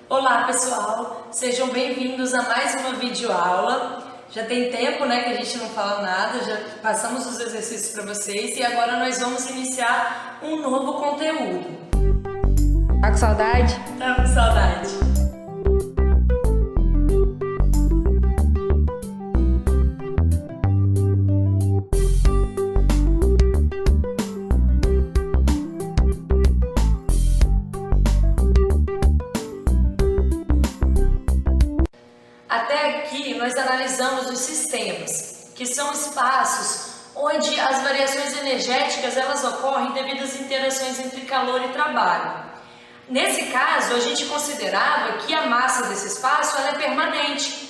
Olá pessoal, sejam bem-vindos a mais uma videoaula. Já tem tempo, né, que a gente não fala nada, já passamos os exercícios para vocês e agora nós vamos iniciar um novo conteúdo. Tá com saudade? Tá com saudade. Até aqui nós analisamos os sistemas, que são espaços onde as variações energéticas elas ocorrem devido às interações entre calor e trabalho. Nesse caso, a gente considerava que a massa desse espaço ela é permanente.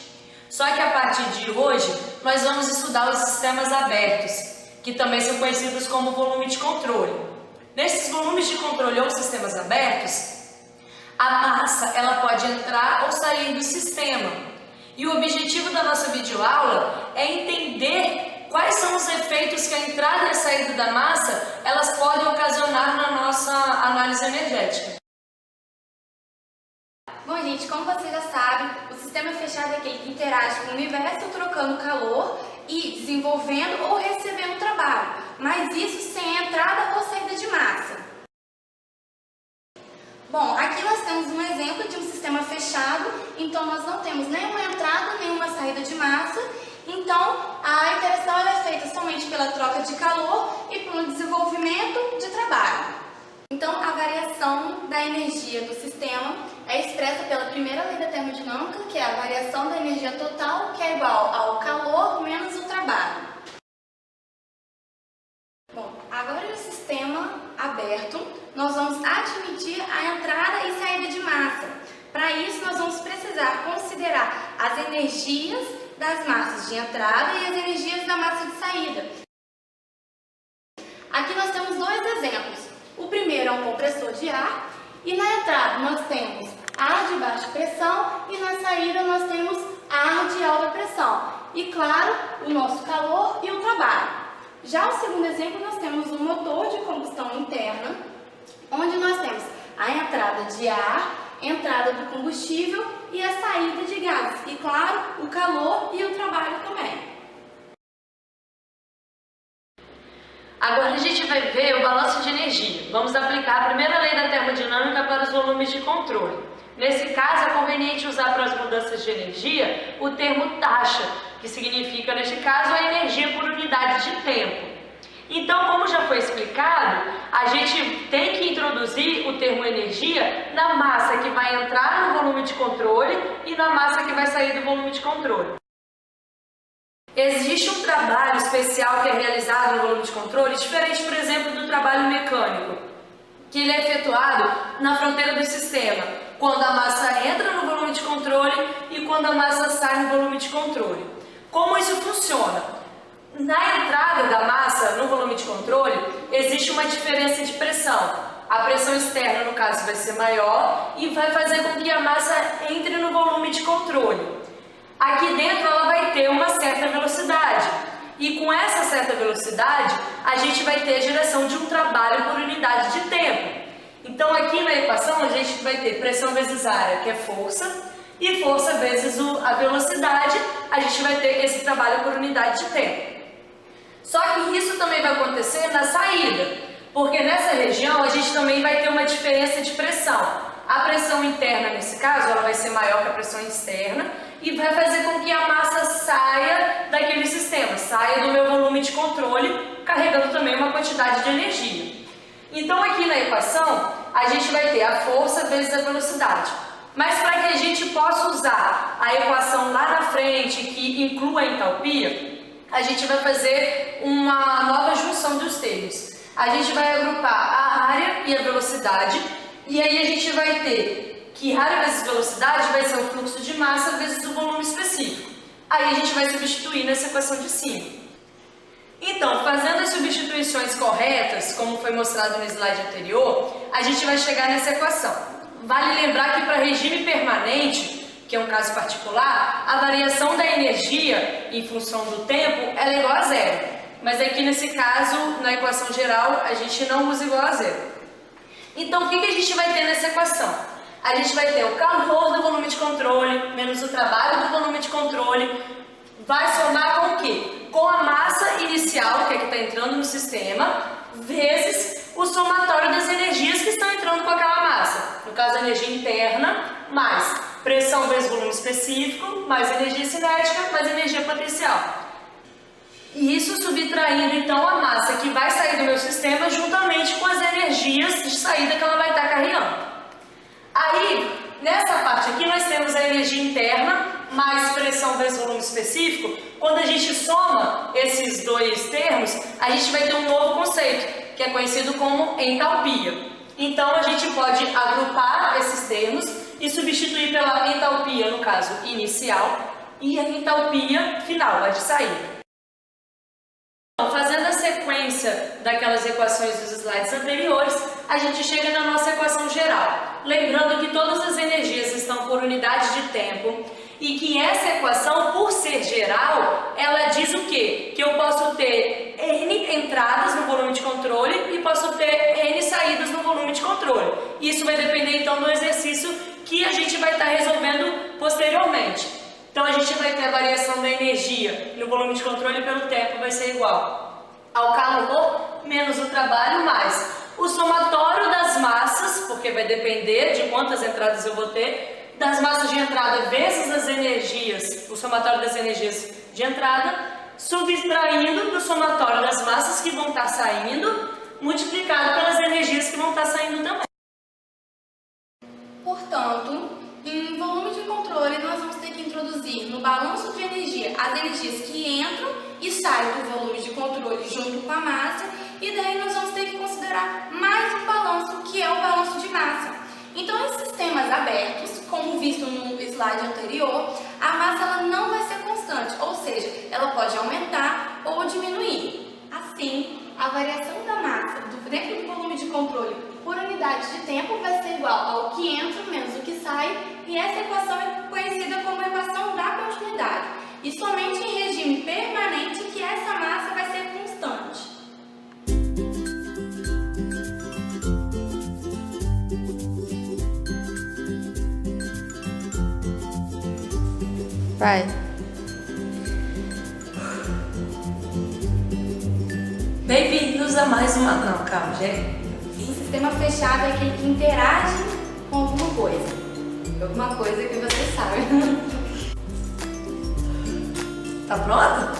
Só que a partir de hoje, nós vamos estudar os sistemas abertos, que também são conhecidos como volume de controle. Nesses volumes de controle ou sistemas abertos, a massa ela pode entrar ou sair do sistema. E o objetivo da nossa videoaula é entender quais são os efeitos que a entrada e a saída da massa elas podem ocasionar na nossa análise energética. Bom, gente, como você já sabe, o sistema fechado é aquele que interage com o universo trocando calor e desenvolvendo ou recebendo trabalho, mas isso sem entrada ou saída de massa. Bom, aqui nós temos um exemplo de um sistema fechado, então nós não temos nenhuma entrada, nenhuma saída de massa, então a interação ela é feita somente pela troca de calor e pelo desenvolvimento de trabalho. Então a variação da energia do sistema é expressa pela primeira lei da termodinâmica, que é a variação da energia total, que é igual ao calor menos o trabalho. Bom, agora no sistema aberto, nós vamos admitir a entrada e saída de massa. Para isso, nós vamos precisar considerar as energias das massas de entrada e as energias da massa de saída. Aqui nós temos dois exemplos. O primeiro é um compressor de ar e na entrada nós temos ar de baixa pressão e na saída nós temos ar de alta pressão. E claro, o nosso calor e o trabalho. Já o segundo exemplo, nós temos um motor de combustão interna, onde nós temos a entrada de ar, entrada do combustível e a saída de gases. E claro, o calor e o trabalho também. Agora a gente vai ver o balanço de energia. Vamos aplicar a primeira lei da termodinâmica para os volumes de controle. Nesse caso, é conveniente usar para as mudanças de energia o termo taxa, que significa, neste caso, a energia por unidade de tempo. Então, como já foi explicado, a gente tem que introduzir o termo energia na massa que vai entrar no volume de controle e na massa que vai sair do volume de controle. Existe um trabalho especial que é realizado no volume de controle, diferente, por exemplo, do trabalho mecânico, que ele é efetuado na fronteira do sistema, quando a massa entra no volume de controle e quando a massa sai no volume de controle. Como isso funciona? Na entrada da massa no volume de controle, existe uma diferença de pressão. A pressão externa, no caso, vai ser maior e vai fazer com que a massa entre no volume de controle. Aqui dentro ela vai ter uma certa velocidade. E com essa certa velocidade, a gente vai ter a geração de um trabalho por unidade de tempo. Então aqui na equação a gente vai ter pressão vezes área, que é força, e força vezes a velocidade, a gente vai ter esse trabalho por unidade de tempo. Só que isso também vai acontecer na saída, porque nessa região a gente também vai ter uma diferença de pressão. A pressão interna, nesse caso, ela vai ser maior que a pressão externa e vai fazer com que a massa saia daquele sistema, saia do meu volume de controle, carregando também uma quantidade de energia. Então aqui na equação, a gente vai ter a força vezes a velocidade. Mas para que a gente possa usar a equação lá na frente, que inclua a entalpia, a gente vai fazer uma nova junção dos termos. A gente vai agrupar a área e a velocidade, e aí a gente vai ter que área vezes velocidade vai ser o fluxo de massa vezes o volume específico. Aí a gente vai substituir nessa equação de cima. Então, fazendo as substituições corretas, como foi mostrado no slide anterior, a gente vai chegar nessa equação. Vale lembrar que para regime permanente, que é um caso particular, a variação da energia em função do tempo ela é igual a zero. Mas aqui nesse caso, na equação geral, a gente não usa igual a zero. Então, o que a gente vai ter nessa equação? A gente vai ter o calor de controle, menos o trabalho do volume de controle, vai somar com o quê? Com a massa inicial, que é que está entrando no sistema, vezes o somatório das energias que estão entrando com aquela massa. No caso, a energia interna, mais pressão vezes volume específico, mais energia cinética, mais energia potencial. E isso subtraindo, então, a massa que vai sair do meu sistema juntamente com as energias de saída que ela vai estar carregando. Aí, nessa parte aqui, nós temos a energia interna mais pressão vezes volume específico. Quando a gente soma esses dois termos, a gente vai ter um novo conceito, que é conhecido como entalpia. Então, a gente pode agrupar esses termos e substituir pela entalpia, no caso, inicial, e a entalpia final, a de saída. Então, fazendo a sequência daquelas equações dos slides anteriores, a gente chega na nossa equação geral. Lembrando que todas as energias estão por unidade de tempo e que essa equação, por ser geral, ela diz o quê? Que eu posso ter N entradas no volume de controle e posso ter N saídas no volume de controle. Isso vai depender, então, do exercício que a gente vai estar resolvendo posteriormente. Então, a gente vai ter a variação da energia no volume de controle pelo tempo vai ser igual ao calor menos o trabalho mais o somatório das massas, porque vai depender de quantas entradas eu vou ter, das massas de entrada vezes as energias, o somatório das energias de entrada, subtraindo do somatório das massas que vão estar saindo, multiplicado pelas energias que vão estar saindo também. Portanto, em volume de controle, nós vamos ter que introduzir no balanço de energia as energias que entram e saem do volume de controle junto com a massa, e daí nós vamos ter que considerar mais um balanço, que é o balanço de massa. Então, em sistemas abertos, como visto no slide anterior, a massa ela não vai ser constante, ou seja, ela pode aumentar ou diminuir. Assim, a variação da massa dentro do volume de controle por unidade de tempo vai ser igual ao que entra menos o que sai, e essa equação é conhecida como equação da continuidade. E somente em regime permanente que essa massa vai ser constante. Vai. Bem-vindos a mais uma... Não, calma, gente. Um sistema fechado é aquele que interage com alguma coisa. Alguma coisa que você sabe. Tá pronta?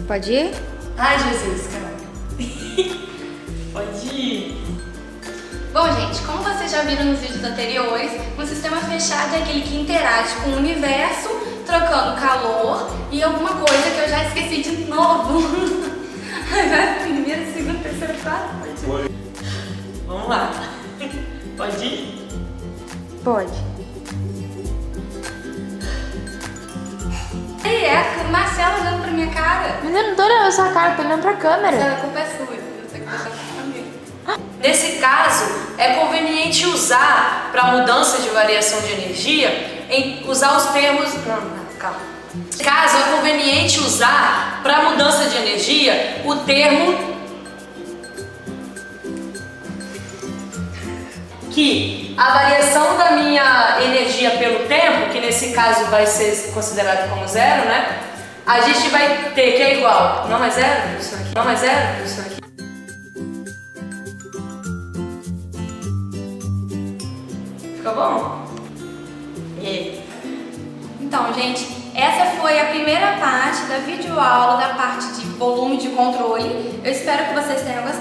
Pode ir? Ai, Jesus, caralho. Pode ir. Bom, gente, como vocês já viram nos vídeos anteriores, um sistema fechado é aquele que interage com o universo, trocando calor e alguma coisa que eu já esqueci de novo. Primeiro, segundo, terceiro, quarto. Vamos lá. Pode ir? Pode. E é, Marcela olhando pra minha cara. Mas eu não tô olhando a sua cara, tô olhando pra câmera. Marcela, a culpa é sua, você que tá comigo. Nesse caso, é conveniente usar, para mudança de variação de energia, usar os termos... Não, calma. Nesse caso, é conveniente usar, para mudança de energia, o termo que a variação da minha energia pelo tempo, que nesse caso vai ser considerado como zero, né? A gente vai ter que é igual, não é zero? Isso aqui. Não é zero? Isso aqui. Ficou bom? Então, gente, essa foi a primeira parte da videoaula da parte de volume de controle. Eu espero que vocês tenham gostado.